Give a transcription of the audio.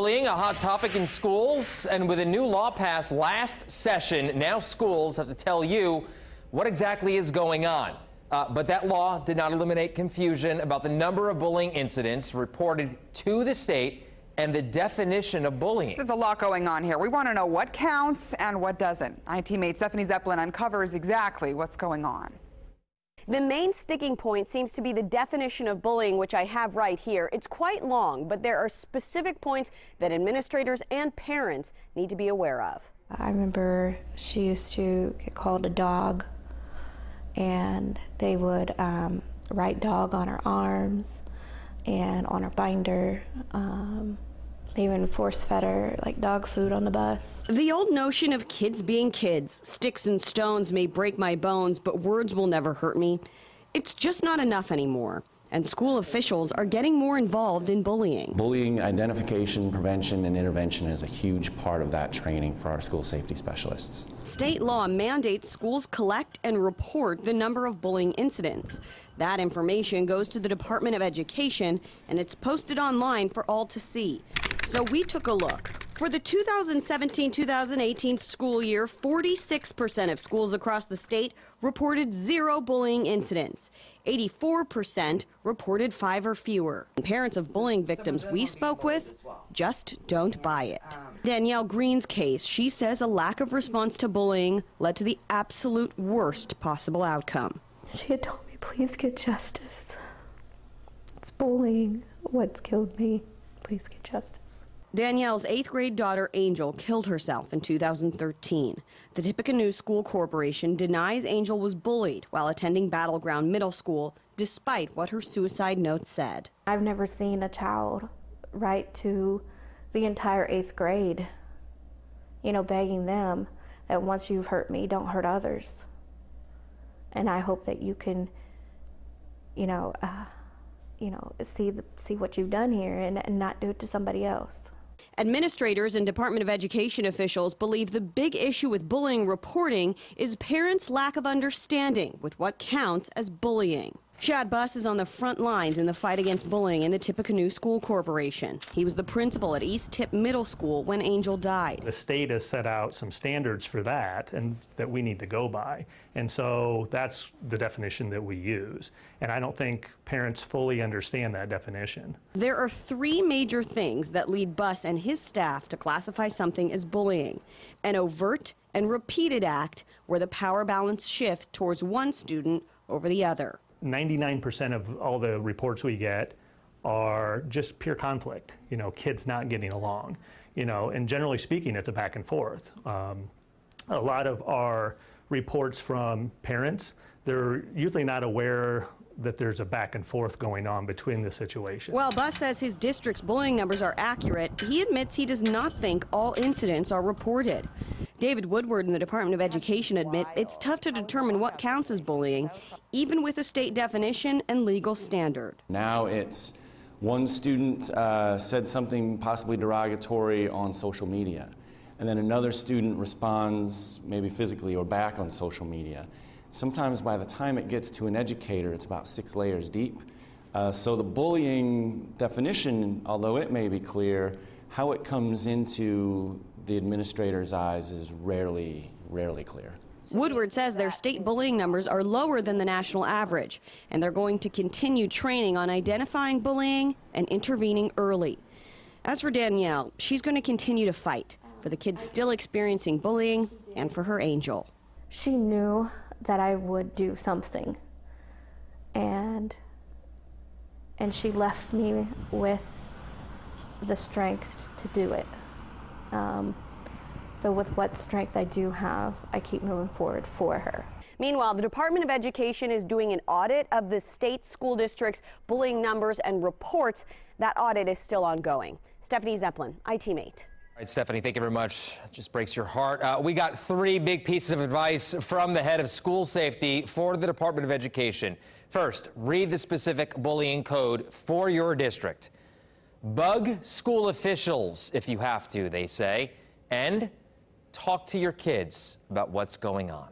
Bullying, a hot topic in schools, and with a new law passed last session, now schools have to tell you what exactly is going on. But that law did not eliminate confusion about the number of bullying incidents reported to the state and the definition of bullying. There's a lot going on here. We want to know what counts and what doesn't. My teammate Stephanie Zepelin uncovers exactly what's going on. The main sticking point seems to be the definition of bullying, which I have right here. It's quite long, but there are specific points that administrators and parents need to be aware of. I remember she used to get called a dog, and they would write dog on her arms and on her binder. They even force-fed her like dog food on the bus. The old notion of kids being kids, sticks and stones may break my bones, but words will never hurt me. It's just not enough anymore. And school officials are getting more involved in bullying. Bullying identification, prevention, and intervention is a huge part of that training for our school safety specialists. State law mandates schools collect and report the number of bullying incidents. That information goes to the Department of Education, and it's posted online for all to see. So we took a look. For the 2017-2018 school year, 46% of schools across the state reported 0 bullying incidents. 84% reported 5 or fewer. Parents of bullying victims we spoke with just don't buy it. Danielle Green's case, she says a lack of response to bullying led to the absolute worst possible outcome. She had told me, please get justice. It's bullying what's killed me. Please get justice. Danielle's 8th grade daughter, Angel, killed herself in 2013. The Tippecanoe School Corporation denies Angel was bullied while attending Battleground Middle School, despite what her suicide note said. I've never seen a child write to the entire 8th grade, begging them that once you've hurt me, don't hurt others. And I hope that you can, see what you've done here and not do it to somebody else. Administrators and Department of Education officials believe the big issue with bullying reporting is parents' lack of understanding with what counts as bullying. Shad Buss is on the front lines in the fight against bullying in the Tippecanoe School Corporation. He was the principal at East Tip Middle School when Angel died. The state has set out some standards for that and that we need to go by. And so that's the definition that we use. And I don't think parents fully understand that definition. There are 3 major things that lead Buss and his staff to classify something as bullying: an overt and repeated act where the power balance shifts towards one student over the other. 99% of all the reports we get are just pure conflict, kids not getting along, and generally speaking, it's a back and forth. A lot of our reports from parents, they're usually not aware that there's a back and forth going on between the situation. While Buss says his district's bullying numbers are accurate, he admits he does not think all incidents are reported. David Woodward in the Department of Education admit it's tough to determine what counts as bullying, even with a state definition and legal standard. Now it's one student said something possibly derogatory on social media, and then another student responds maybe physically or back on social media. Sometimes by the time it gets to an educator, it's about 6 layers deep. So the bullying definition, although it may be clear, how it comes into the administrator's eyes is rarely clear. Woodward says their state bullying numbers are lower than the national average, and they're going to continue training on identifying bullying and intervening early. As for Danielle, she's going to continue to fight for the kids still experiencing bullying and for her Angel. She knew that I would do something, and she left me with the strength to do it. So with what strength I do have, I keep moving forward for her. Meanwhile, the Department of Education is doing an audit of the state school district's bullying numbers and reports. That audit is still ongoing. Stephanie Zepelin, iTeam8. All right, Stephanie, thank you very much. It just breaks your heart. We got 3 big pieces of advice from the head of school safety for the Department of Education. First, read the specific bullying code for your district. Bug school officials if you have to, they say, and talk to your kids about what's going on.